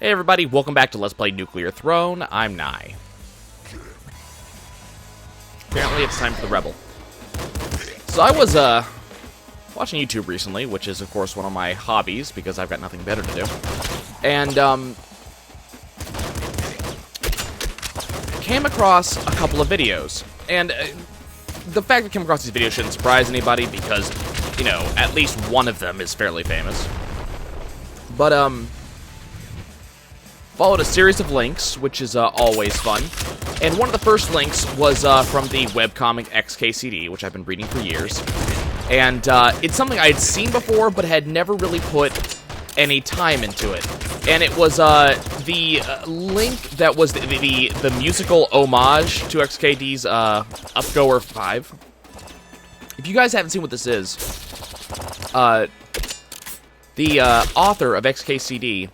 Hey everybody, welcome back to Let's Play Nuclear Throne. I'm Nye. Apparently it's time for the Rebel. So I was, watching YouTube recently, which is, of course, one of my hobbies, because I've got nothing better to do. And, came across a couple of videos. And, the fact that I came across these videos shouldn't surprise anybody, because, you know, at least one of them is fairly famous. But, followed a series of links, which is always fun. And one of the first links was from the webcomic XKCD, which I've been reading for years. And it's something I had seen before, but had never really put any time into it. And it was the link that was the musical homage to XKD's Upgoer 5. If you guys haven't seen what this is, the author of XKCD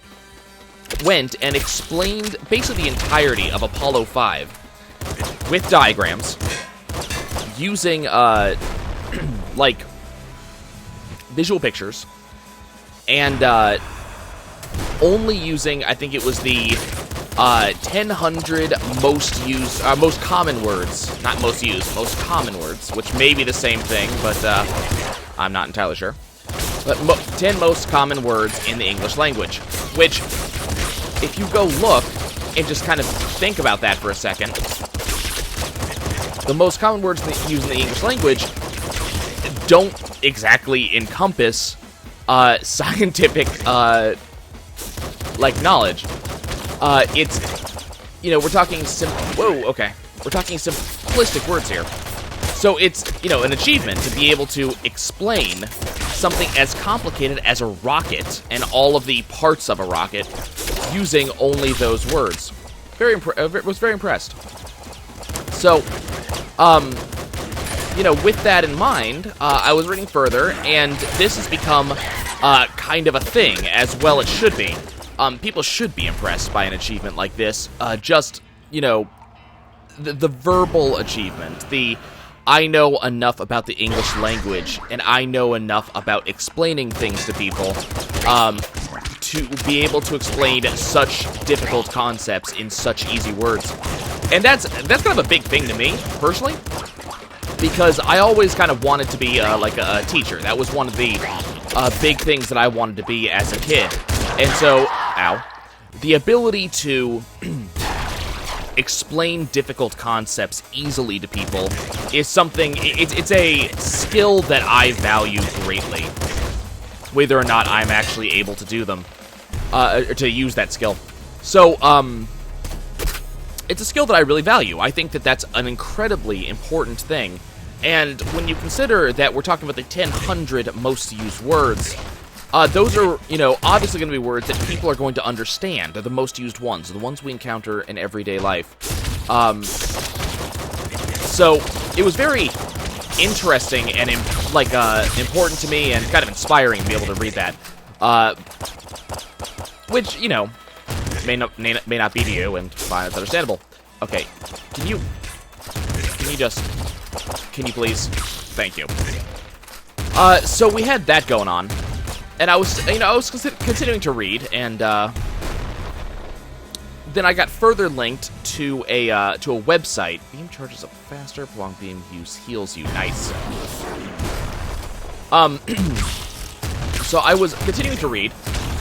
went and explained basically the entirety of Apollo 5 with diagrams using like visual pictures and only using, I think it was the 1,000 most common words, not most used, most common words, which may be the same thing, but I'm not entirely sure. But 10 most common words in the English language, which, if you go look and just kind of think about that for a second, the most common words used in the English language don't exactly encompass scientific like knowledge. It's, you know, we're talking we're talking simplistic words here. So it's, you know, an achievement to be able to explain something as complicated as a rocket and all of the parts of a rocket using only those words. Was very impressed. So, you know, with that in mind, I was reading further, and this has become kind of a thing, as well it should be. People should be impressed by an achievement like this. Just, you know, the verbal achievement, the I know enough about the English language, and I know enough about explaining things to people, to be able to explain such difficult concepts in such easy words. And that's kind of a big thing to me, personally, because I always kind of wanted to be, like a teacher. That was one of the big things that I wanted to be as a kid. And so, the ability to explain difficult concepts easily to people is something, it's a skill that I value greatly, whether or not I'm actually able to do them, to use that skill. So, it's a skill that I really value. I think that that's an incredibly important thing, and when you consider that we're talking about the 1,000 most used words, those are, you know, obviously going to be words that people are going to understand. They're the most used ones, the ones we encounter in everyday life. So it was very interesting and important to me, and kind of inspiring to be able to read that. Which, you know, may not be to you, and fine, that's understandable. Okay, can you please? Thank you. So we had that going on. And I was, you know, I was continuing to read, and then I got further linked to a website. Beam charges up faster. Prolonged beam use heals you. Nice. So I was continuing to read,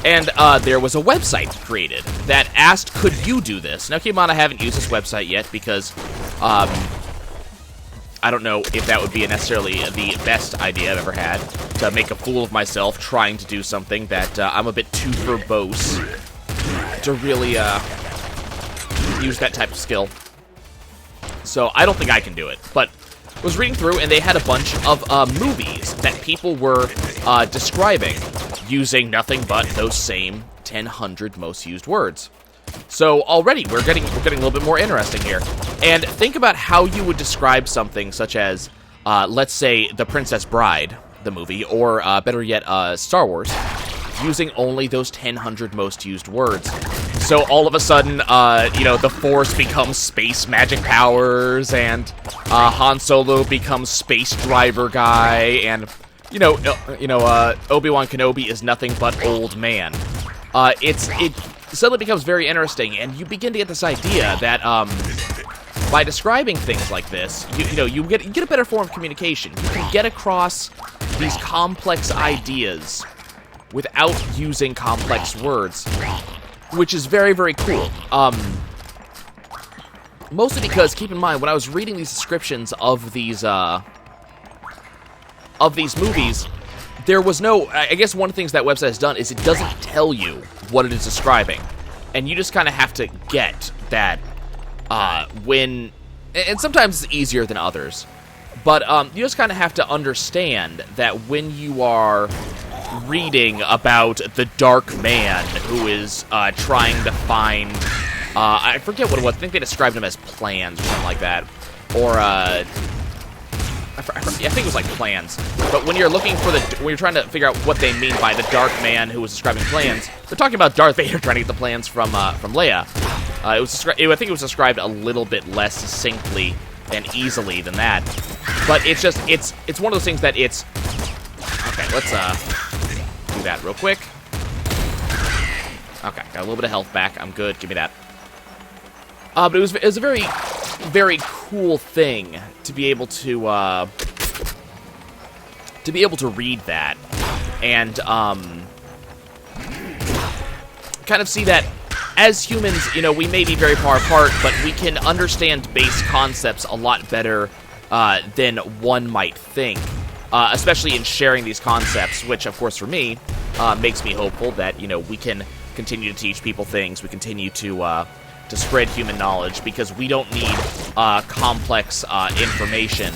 and there was a website created that asked, "Could you do this?" Now, keep in mind, I haven't used this website yet because I don't know if that would be necessarily the best idea I've ever had, to make a fool of myself trying to do something that I'm a bit too verbose to really use that type of skill. So I don't think I can do it, but I was reading through, and they had a bunch of movies that people were describing using nothing but those same 1,000 most used words. So already we're getting a little bit more interesting here. And think about how you would describe something such as, let's say, The Princess Bride, the movie, or better yet, Star Wars, using only those 1,000 most used words. So all of a sudden, you know, the Force becomes space magic powers, and Han Solo becomes space driver guy, and Obi-Wan Kenobi is nothing but old man. suddenly becomes very interesting, and you begin to get this idea that, by describing things like this, you get a better form of communication. You can get across these complex ideas without using complex words, which is very, very cool. Mostly because, keep in mind, when I was reading these descriptions of these movies, there was no... I guess one of the things that website has done is it doesn't tell you what it is describing. And you just kind of have to get that when... And sometimes it's easier than others. But you just kind of have to understand that when you are reading about the Dark Man who is trying to find... I forget what it was. I think they described him as plans or something like that. Or... I think it was like plans. But when you're looking for when you're trying to figure out what they mean by the Dark Man who was describing plans, they're talking about Darth Vader trying to get the plans from Leia. I think it was described a little bit less succinctly and easily than that. But it's just it's one of those things that it's okay. Let's do that real quick. Okay, got a little bit of health back. I'm good. Give me that. But it was a very, very cool thing to be able to read that and kind of see that as humans, we may be very far apart, but we can understand base concepts a lot better than one might think, especially in sharing these concepts, which, of course, for me, makes me hopeful that, we can continue to teach people things, we continue to spread human knowledge, because we don't need complex information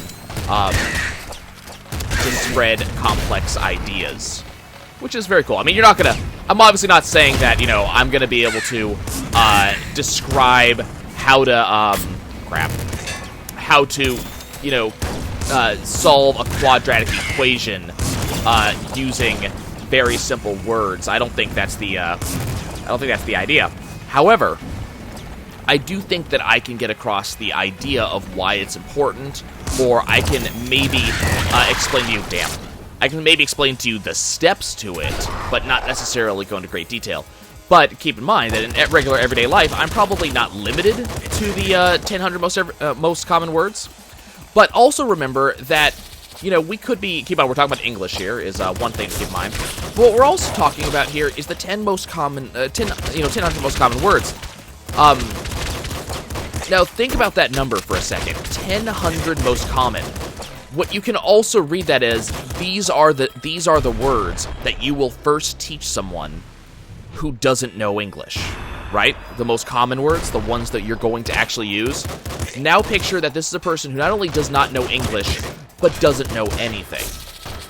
to spread complex ideas, which is very cool. I mean, you're not gonna... I'm obviously not saying that, I'm gonna be able to describe how to, how to, solve a quadratic equation using very simple words. I don't think that's the idea. However, I do think that I can get across the idea of why it's important, or I can maybe explain to you, I can maybe explain to you the steps to it, but not necessarily go into great detail. But keep in mind that in regular everyday life, I'm probably not limited to the 1,000 most common words. But also remember that, we could be, keep on, we're talking about English here, is one thing to keep in mind. But what we're also talking about here is the 10 most common, 1,000 most common words. Now think about that number for a second. 1,000 most common. What you can also read that as, these are the words that you will first teach someone who doesn't know English, right? The most common words, the ones that you're going to actually use. Now picture that this is a person who not only does not know English, but doesn't know anything.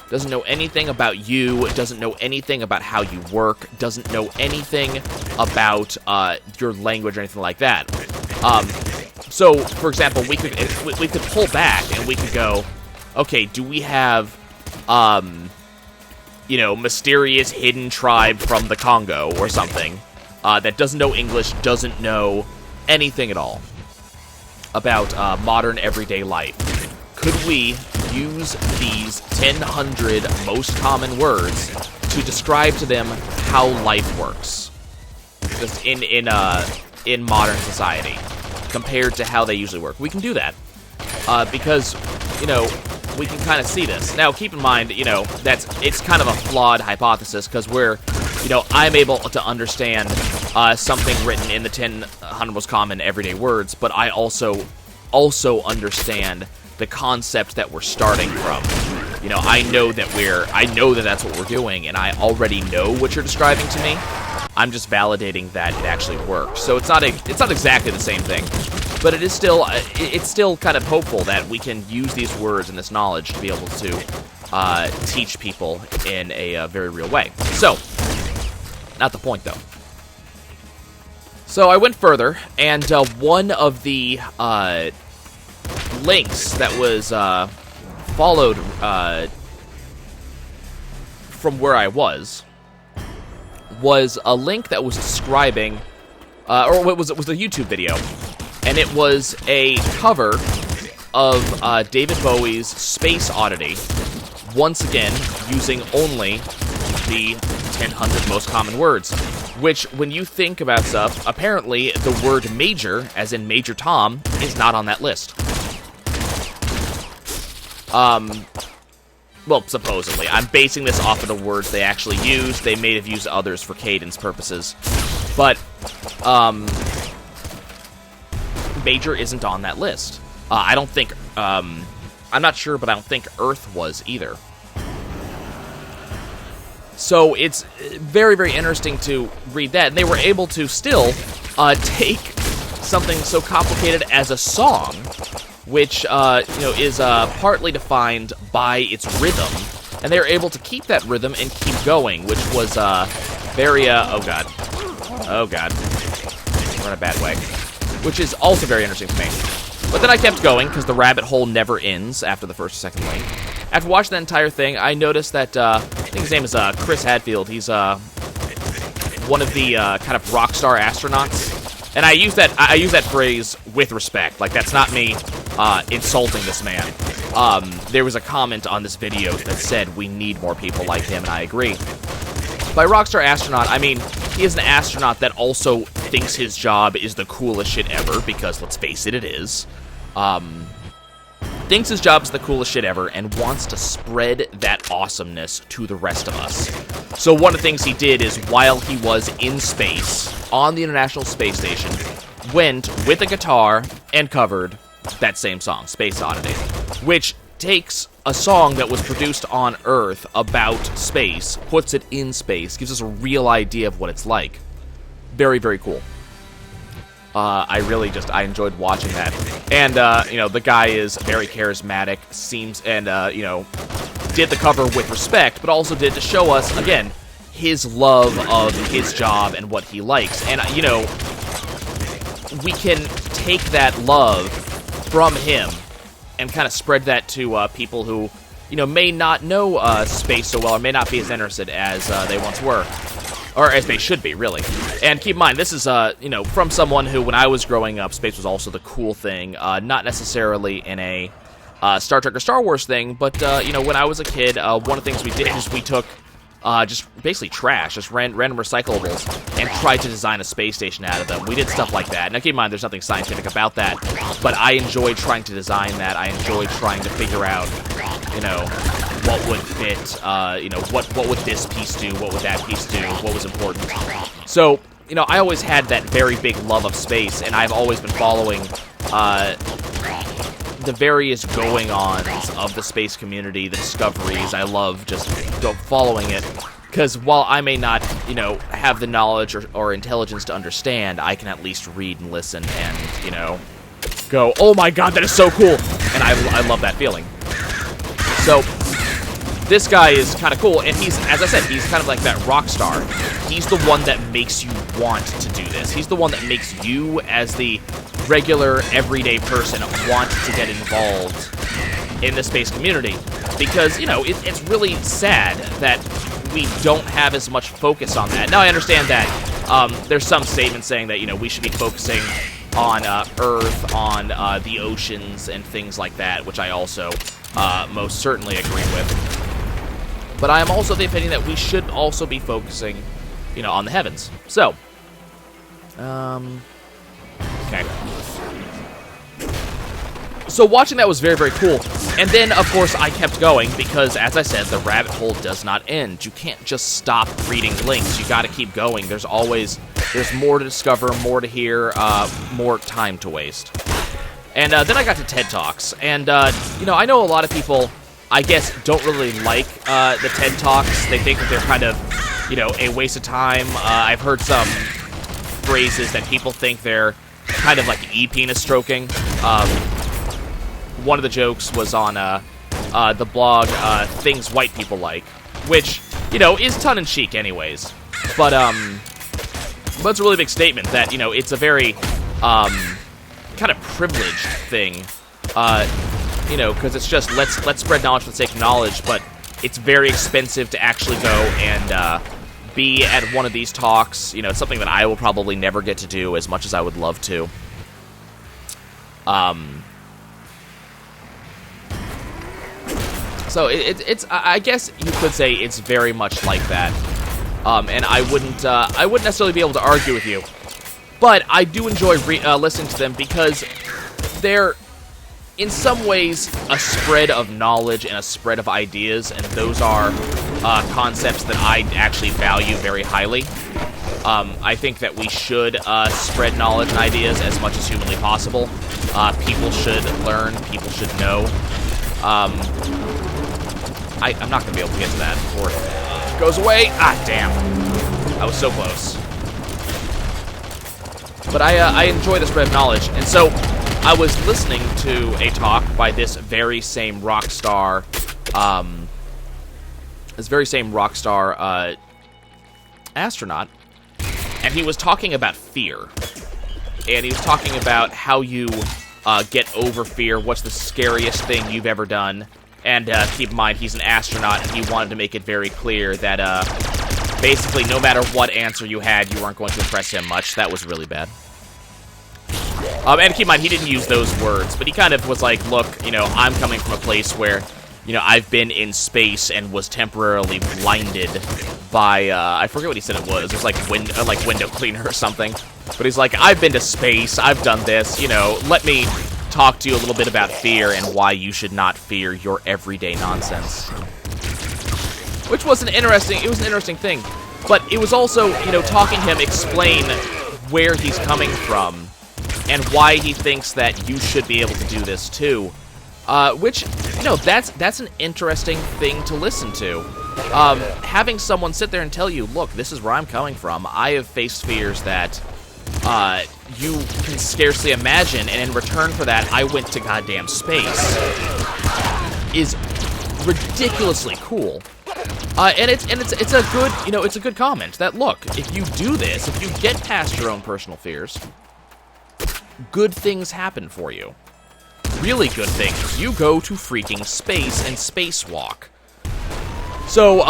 Doesn't know anything about you, doesn't know anything about how you work, doesn't know anything about your language or anything like that. So, for example, we could pull back and we could go, okay, do we have, mysterious hidden tribe from the Congo or something that doesn't know English, doesn't know anything at all about modern everyday life? Could we use these 1,000 most common words to describe to them how life works, just in modern society, compared to how they usually work? We can do that because we can kind of see this. Now, keep in mind, it's kind of a flawed hypothesis, because I'm able to understand something written in the 1,000 most common everyday words, but I also understand the concept that we're starting from. I know that that's what we're doing, and I already know what you're describing to me. I'm just validating that it actually works. So it's not exactly the same thing, but it is still kind of hopeful that we can use these words and this knowledge to be able to teach people in a very real way. So, not the point though. So I went further, and one of the links that was followed from where I was a link that was describing, or it was a YouTube video, and it was a cover of David Bowie's Space Oddity, once again using only the 1,000 most common words. which, when you think about stuff, apparently the word major, as in Major Tom, is not on that list. Well, supposedly. I'm basing this off of the words they actually used. They may have used others for cadence purposes. But, Major isn't on that list. I don't think, I'm not sure, but I don't think Earth was either. So it's very, very interesting to read that. And they were able to still take something so complicated as a song, which, is partly defined by its rhythm. And they were able to keep that rhythm and keep going, which was very, oh god. Oh god. We're in a bad way. Which is also very interesting to me. But then I kept going, because the rabbit hole never ends after the first or second link. After watching that entire thing, I noticed that, I think his name is Chris Hadfield. He's one of the kind of rock star astronauts. And I use that phrase with respect. Like, that's not me insulting this man. There was a comment on this video that said we need more people like him, and I agree. By rockstar astronaut, I mean he is an astronaut that also thinks his job is the coolest shit ever, because let's face it, it is. Thinks his job is the coolest shit ever and wants to spread that awesomeness to the rest of us. So one of the things he did is, while he was in space, on the International Space Station, went with a guitar and covered that same song, Space Oddity, which takes a song that was produced on Earth about space, puts it in space, gives us a real idea of what it's like. Very, very cool. I enjoyed watching that. And, the guy is very charismatic, did the cover with respect, but also did to show us, again, his love of his job and what he likes. And, we can take that love from him and kind of spread that to people who, may not know space so well, or may not be as interested as they once were. Or as they should be, really. And keep in mind, this is, from someone who, when I was growing up, space was also the cool thing. Not necessarily in a Star Trek or Star Wars thing, but, when I was a kid, one of the things we did is we took just basically trash, just random recyclables, and tried to design a space station out of them. We did stuff like that. Now, keep in mind, there's nothing scientific about that, but I enjoyed trying to design that. I enjoyed trying to figure out, what would fit, what would this piece do, what would that piece do, what was important. So, I always had that very big love of space, and I've always been following the various going-ons of the space community, the discoveries. I love just following it, because while I may not, have the knowledge or intelligence to understand, I can at least read and listen and, go, oh my god, that is so cool! And I love that feeling. So, this guy is kind of cool, and he's, as I said, he's kind of like that rock star. He's the one that makes you want to do this. He's the one that makes you, as the regular, everyday person, want to get involved in the space community. Because, it's really sad that we don't have as much focus on that. Now, I understand that there's some statements saying that, we should be focusing on Earth, on the oceans, and things like that, which I also most certainly agree with. But I am also the opinion that we should also be focusing, on the heavens. So, okay. So watching that was very, very cool. And then, of course, I kept going because, as I said, the rabbit hole does not end. You can't just stop reading links. You gotta keep going. There's more to discover, more to hear, more time to waste. And then I got to TED Talks. And, I know a lot of people, I guess, don't really like the TED Talks. They think that they're kind of, a waste of time. I've heard some phrases that people think they're kind of like e-penis stroking. One of the jokes was on the blog Things White People Like, which, is tongue-in-cheek anyways. But it's a really big statement that, it's a very kind of privileged thing. Because it's just, let's spread knowledge for the sake of knowledge, but it's very expensive to actually go and be at one of these talks. It's something that I will probably never get to do as much as I would love to. So it's I guess you could say it's very much like that. and I wouldn't necessarily be able to argue with you. But I do enjoy listening to them because they're, in some ways, a spread of knowledge and a spread of ideas, and those are concepts that I actually value very highly. I think that we should spread knowledge and ideas as much as humanly possible. People should learn. People should know. I'm not going to be able to get to that before it goes away. Ah, damn. I was so close. But I enjoy the spread of knowledge, and so I was listening to a talk by this very same rock star, astronaut, and he was talking about fear, and he was talking about how you get over fear, what's the scariest thing you've ever done, and keep in mind, he's an astronaut, and he wanted to make it very clear that, basically, no matter what answer you had, you weren't going to impress him much. That was really bad. And keep in mind, he didn't use those words, but he kind of was like, look, you know, I'm coming from a place where, you know, I've been in space and was temporarily blinded by, I forget what he said it was. It was like window cleaner or something. But he's like, I've been to space, I've done this, you know, let me talk to you a little bit about fear and why you should not fear your everyday nonsense. Which was an interesting thing. But it was also, you know, talking to him explain where he's coming from and why he thinks that you should be able to do this too. Which, you know, that's an interesting thing to listen to. Having someone sit there and tell you, look, this is where I'm coming from. I have faced fears that you can scarcely imagine, and in return for that, I went to goddamn space. Is ridiculously cool. And it's a good, you know, it's a good comment that, look, if you do this, if you get past your own personal fears, good things happen for you. Really good things. You go to freaking space and spacewalk. So,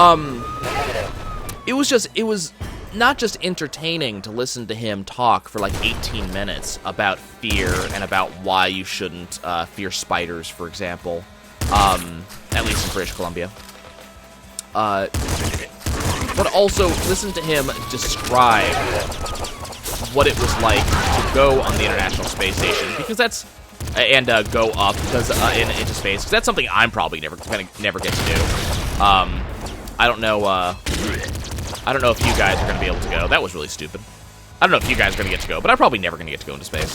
it was not just entertaining to listen to him talk for like 18 minutes about fear and about why you shouldn't fear spiders, for example, at least in British Columbia. But also listen to him describe what it was like to go on the International Space Station, because that's and go up because into space, because that's something I'm probably never get to do. I don't know if you guys are going to be able to go. That was really stupid. I don't know if you guys are going to get to go, but I'm probably never going to get to go into space.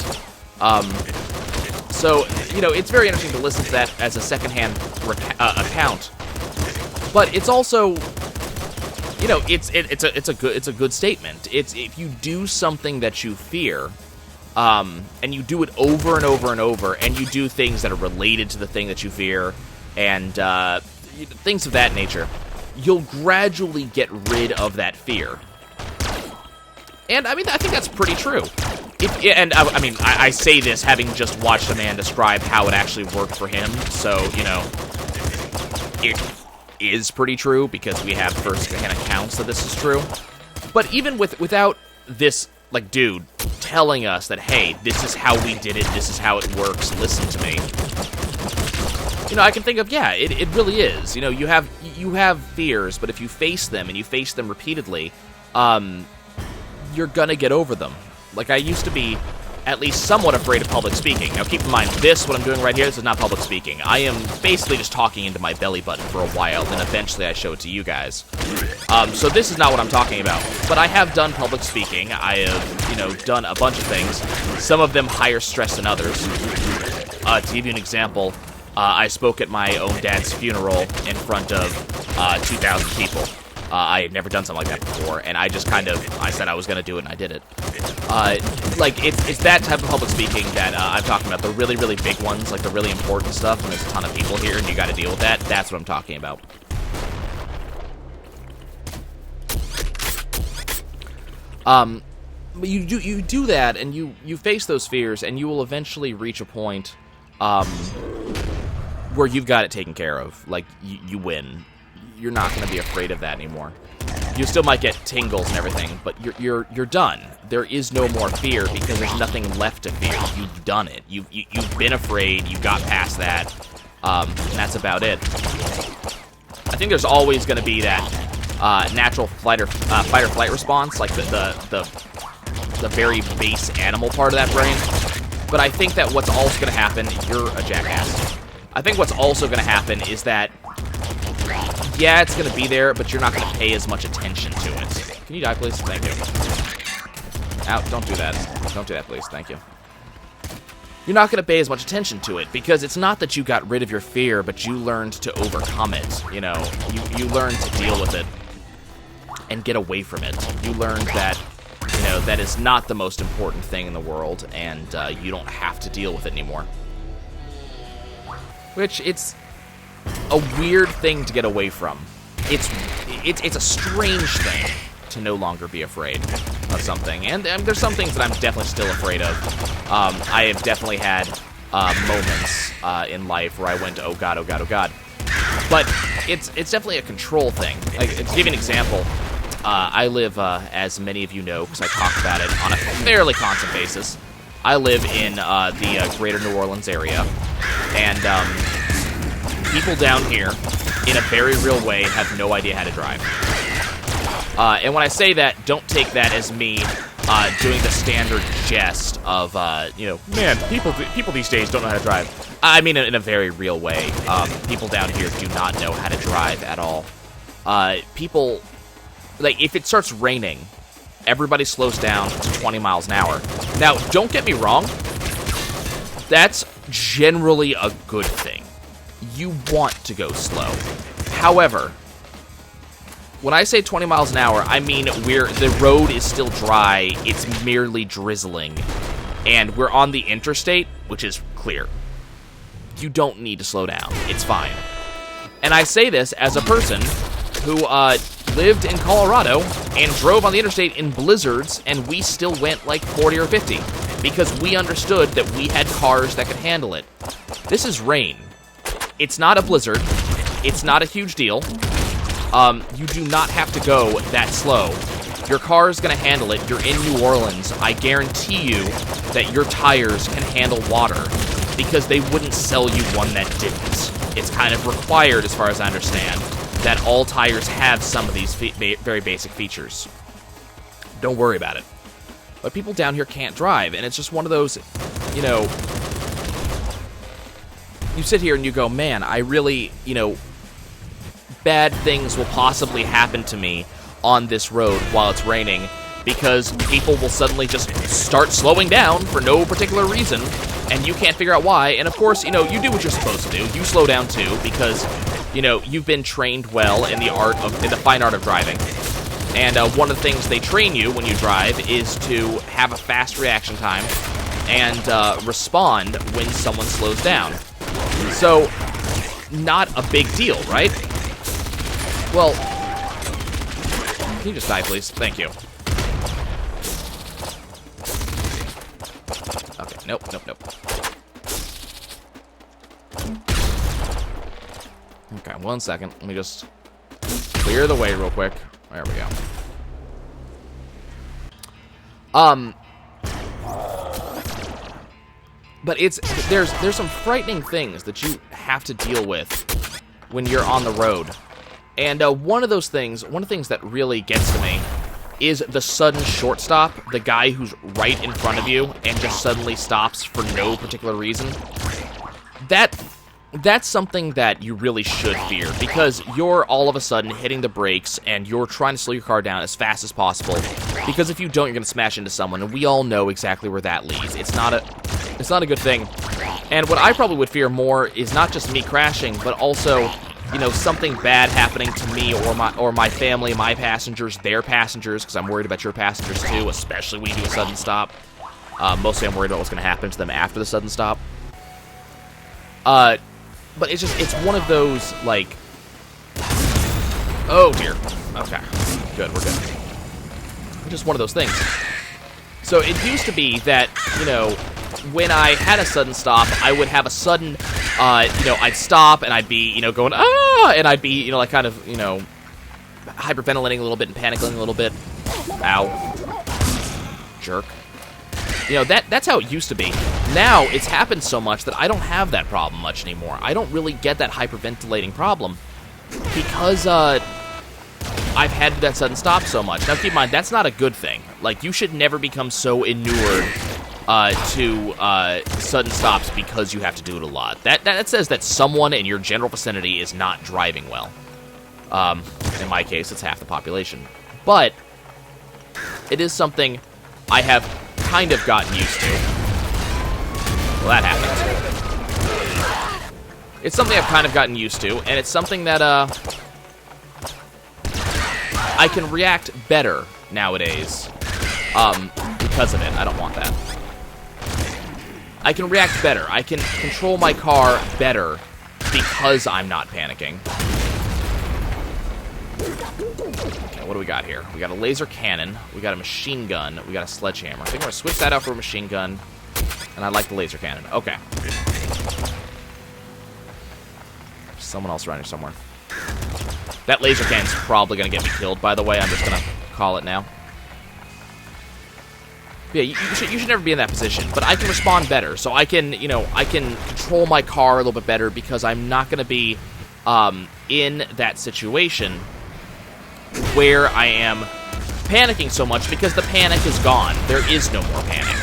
So, you know, it's very interesting to listen to that as a secondhand account. But it's also, you know, it's a good statement. It's if you do something that you fear, and you do it over and over and over, and you do things that are related to the thing that you fear, and things of that nature, you'll gradually get rid of that fear. And, I mean, I think that's pretty true. I say this having just watched a man describe how it actually worked for him, so, you know, it is pretty true, because we have first-hand accounts that this is true. But even without this, like, dude telling us that, hey, this is how we did it, this is how it works, listen to me, you know, I can think of, yeah, it really is. You know, you have fears, but if you face them, and you face them repeatedly, you're gonna get over them. Like, I used to be at least somewhat afraid of public speaking. Now, keep in mind, what I'm doing right here, this is not public speaking. I am basically just talking into my belly button for a while, then eventually I show it to you guys. So this is not what I'm talking about. But I have done public speaking. I have, you know, done a bunch of things. Some of them higher stress than others. To give you an example, I spoke at my own dad's funeral in front of 2,000 people. I had never done something like that before, and I just I said I was going to do it, and I did it. Like, it's that type of public speaking that I'm talking about, the really, really big ones, like the really important stuff, and there's a ton of people here, and you got to deal with that. That's what I'm talking about. But you do that, and you face those fears, and you will eventually reach a point, where you've got it taken care of. Like, you win. You're not going to be afraid of that anymore. You still might get tingles and everything, but you're done. There is no more fear, because there's nothing left to fear. You've done it. You've been afraid. You got past that, and that's about it. I think there's always going to be that natural fight or flight response, like the very base animal part of that brain. But I think that what's also going to happen, you're a jackass. I think what's also going to happen is that, yeah, it's going to be there, but you're not going to pay as much attention to it. Can you die, please? Thank you. Ow, don't do that. Don't do that, please. Thank you. You're not going to pay as much attention to it, because it's not that you got rid of your fear, but you learned to overcome it, you know? You learned to deal with it and get away from it. You learned that, you know, that is not the most important thing in the world, and you don't have to deal with it anymore. Which, it's a weird thing to get away from. It's a strange thing to no longer be afraid of something. And there's some things that I'm definitely still afraid of. I have definitely had moments in life where I went, oh god, oh god, oh god. But it's definitely a control thing. Like, to give you an example, I live, as many of you know, because I talk about it on a fairly constant basis, I live in the greater New Orleans area, and people down here, in a very real way, have no idea how to drive. And when I say that, don't take that as me doing the standard jest of, you know, man, people these days don't know how to drive. I mean in a very real way. People down here do not know how to drive at all. People, like, if it starts raining, everybody slows down to 20 miles an hour. Now, don't get me wrong, that's generally a good thing. You want to go slow. However, when I say 20 miles an hour, I mean the road is still dry, it's merely drizzling, and we're on the interstate, which is clear. You don't need to slow down. It's fine. And I say this as a person who lived in Colorado and drove on the interstate in blizzards, and we still went like 40 or 50, because we understood that we had cars that could handle it. This is rain. It's not a blizzard. It's not a huge deal. You do not have to go that slow. Your car is going to handle it. You're in New Orleans. I guarantee you that your tires can handle water, because they wouldn't sell you one that didn't. It's kind of required, as far as I understand, that all tires have some of these very basic features. Don't worry about it. But people down here can't drive, and it's just one of those, you know, you sit here and you go, man, I really, you know, bad things will possibly happen to me on this road while it's raining, because people will suddenly just start slowing down for no particular reason, and you can't figure out why. And of course, you know, you do what you're supposed to do. You slow down too, because, you know, you've been trained well in the fine art of driving. And one of the things they train you when you drive is to have a fast reaction time and respond when someone slows down. So, not a big deal, right? Well, can you just die, please? Thank you. Okay, nope. Okay, 1 second. Let me just clear the way real quick. There we go. But there's some frightening things that you have to deal with when you're on the road. And one of the things that really gets to me is the sudden short stop, the guy who's right in front of you and just suddenly stops for no particular reason. That's something that you really should fear, because you're all of a sudden hitting the brakes and you're trying to slow your car down as fast as possible, because if you don't, you're going to smash into someone, and we all know exactly where that leads. It's not a good thing. And what I probably would fear more is not just me crashing, but also, you know, something bad happening to me or my family, my passengers, their passengers, because I'm worried about your passengers too, especially when you do a sudden stop. Mostly I'm worried about what's going to happen to them after the sudden stop. But it's one of those, like, oh dear. Okay, good, we're good. It's just one of those things. So it used to be that, you know, when I had a sudden stop, I would have a sudden, you know, I'd stop and I'd be, you know, going, ah, and I'd be, you know, like kind of, you know, hyperventilating a little bit and panicking a little bit. Ow. Jerk. You know, that's how it used to be. Now, it's happened so much that I don't have that problem much anymore. I don't really get that hyperventilating problem because, I've had that sudden stop so much. Now, keep in mind, that's not a good thing. Like, you should never become so inured to sudden stops because you have to do it a lot. That says that someone in your general vicinity is not driving well. In my case, it's half the population. But it is something I have kind of gotten used to. Well, that happened. It's something I've kind of gotten used to, and it's something that I can react better nowadays because of it. I don't want that. I can react better. I can control my car better because I'm not panicking. Okay, what do we got here? We got a laser cannon. We got a machine gun. We got a sledgehammer. I think I'm going to switch that out for a machine gun. And I like the laser cannon. Okay. There's someone else around here somewhere. That laser cannon's probably going to get me killed, by the way. I'm just going to call it now. Yeah, you should never be in that position, but I can respond better. So I can, I can control my car a little bit better because I'm not going to be in that situation where I am panicking so much because the panic is gone. There is no more panic.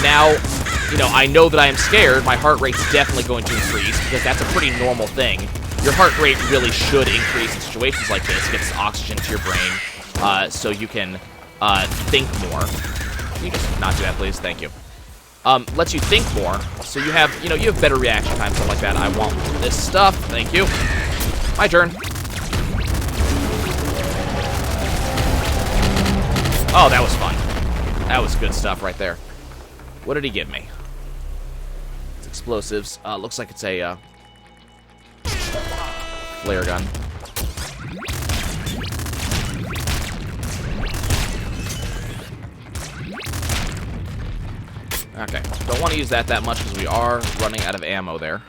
Now, I know that I am scared. My heart rate's definitely going to increase because that's a pretty normal thing. Your heart rate really should increase in situations like this. It gets oxygen to your brain, so you can think more. Can you just not do that, please? Thank you. Lets you think more, so you have, you have better reaction time, stuff like that. I want this stuff. Thank you. My turn. Oh, that was fun. That was good stuff right there. What did he give me? It's explosives. Looks like it's a flare gun. Okay, don't want to use that much because we are running out of ammo there.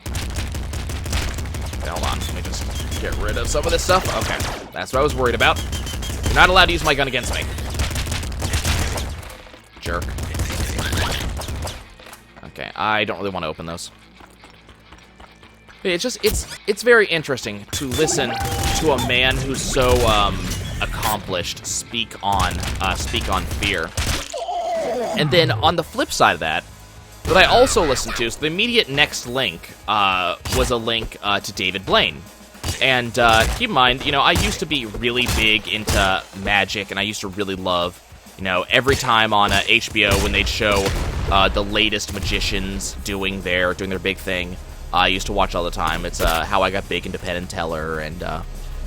Okay, hold on, let me just get rid of some of this stuff. Okay, that's what I was worried about. You're not allowed to use my gun against me. Jerk. Okay, I don't really want to open those. But it's very interesting to listen to a man who's so accomplished speak on fear. And then on the flip side of that, what I also listened to, so the immediate next link was a link to David Blaine. And keep in mind, I used to be really big into magic, and I used to really love, every time on HBO when they'd show the latest magicians doing their big thing, I used to watch all the time. It's how I got big into Penn and Teller, and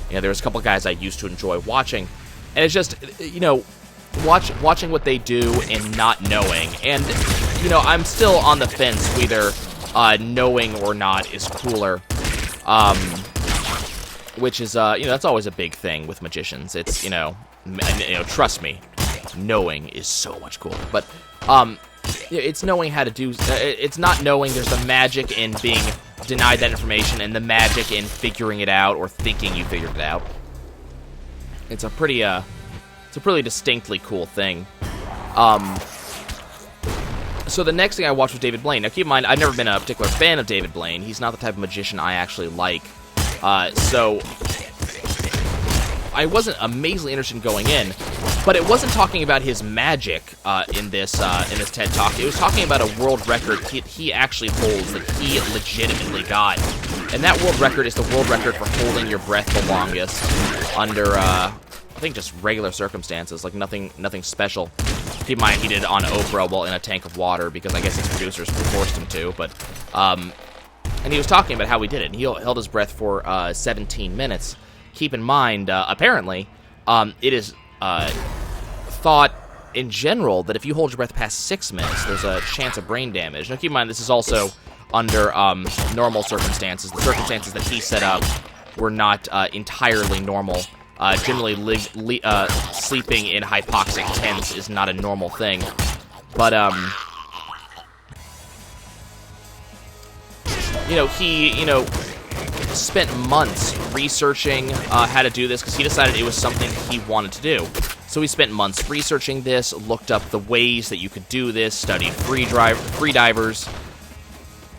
there was a couple guys I used to enjoy watching. And it's just, watching what they do and not knowing. And, I'm still on the fence whether knowing or not is cooler. Which is, that's always a big thing with magicians. It's, trust me, knowing is so much cooler. But, it's knowing how to do, it's not knowing there's the magic in being denied that information and the magic in figuring it out or thinking you figured it out. It's a pretty distinctly cool thing. So the next thing I watched was David Blaine. Now keep in mind, I've never been a particular fan of David Blaine. He's not the type of magician I actually like. So I wasn't amazingly interested in going in, but it wasn't talking about his magic in this TED Talk. It was talking about a world record he actually holds, that he legitimately got. And that world record is the world record for holding your breath the longest under, I think, just regular circumstances, like nothing special. Keep in mind, he did it on Oprah while in a tank of water, because I guess his producers forced him to, but, and he was talking about how he did it, and he held his breath for 17 minutes. Keep in mind, apparently, it is thought in general that if you hold your breath past 6 minutes, there's a chance of brain damage. Now keep in mind, this is also under normal circumstances. The circumstances that he set up were not entirely normal. Generally, sleeping in hypoxic tents is not a normal thing. But, he, spent months researching how to do this because he decided it was something he wanted to do. So he spent months researching this, looked up the ways that you could do this, studied free divers,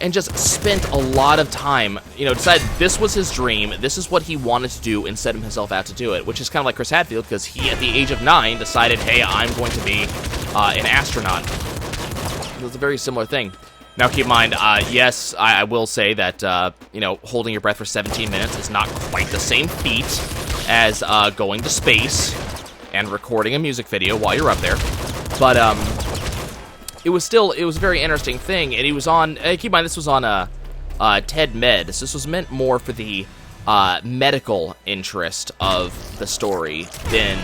and just spent a lot of time, decided this was his dream, this is what he wanted to do, and set himself out to do it, which is kind of like Chris Hadfield, because he, at the age of 9, decided, hey, I'm going to be an astronaut. It's a very similar thing. Now, keep in mind, yes, I will say that, holding your breath for 17 minutes is not quite the same feat as going to space and recording a music video while you're up there. But, it was a very interesting thing, and he was on, keep in mind, this was on TED Med, so this was meant more for the medical interest of the story than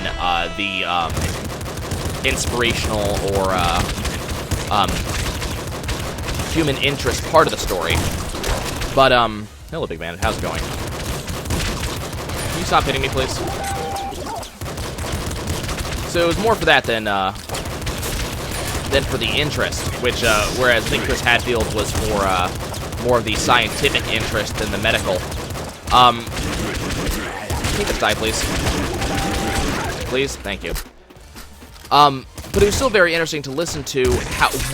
the inspirational or human interest part of the story. But, hello, big man. How's it going? Can you stop hitting me, please? So it was more for that than for the interest, which, whereas I think Chris Hadfield was for, more of the scientific interest than the medical. Take this die, please. Please? Thank you. But it was still very interesting to listen to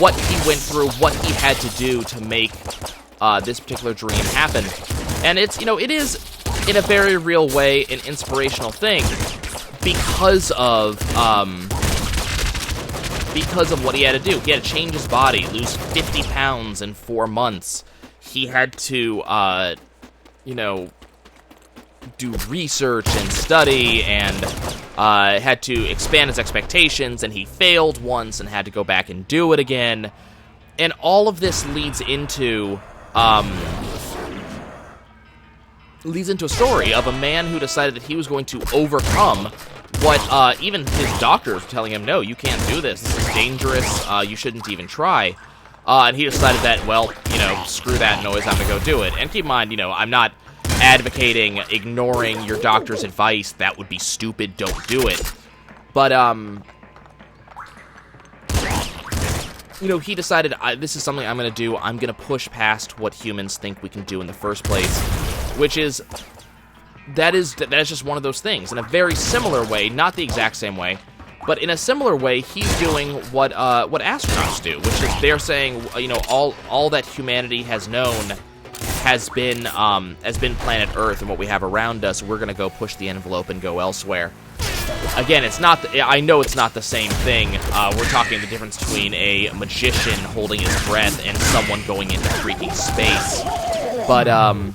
what he went through, what he had to do to make this particular dream happen. And it's, it is, in a very real way, an inspirational thing because of what he had to do. He had to change his body, lose 50 pounds in 4 months. He had to, do research and study, and had to expand his expectations, and he failed once and had to go back and do it again. And all of this leads into a story of a man who decided that he was going to overcome what even his doctors were telling him, no, you can't do this. This is dangerous. You shouldn't even try. And he decided that, well, screw that noise. I'm going to go do it. And keep in mind, I'm not advocating ignoring your doctor's advice. That would be stupid. Don't do it. But, he decided, this is something I'm going to do. I'm going to push past what humans think we can do in the first place, which is, that is just one of those things. In a very similar way, not the exact same way, but in a similar way, he's doing what astronauts do, which is they're saying, all that humanity has known has been planet Earth and what we have around us. We're going to go push the envelope and go elsewhere. Again, it's not. I know it's not the same thing. We're talking the difference between a magician holding his breath and someone going into freaking space. But at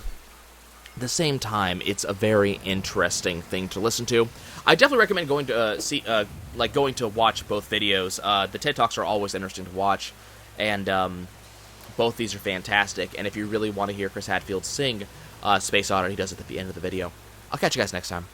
the same time, it's a very interesting thing to listen to. I definitely recommend going to going to watch both videos. The TED Talks are always interesting to watch, and both these are fantastic. And if you really want to hear Chris Hadfield sing Space Oddity, he does it at the end of the video. I'll catch you guys next time.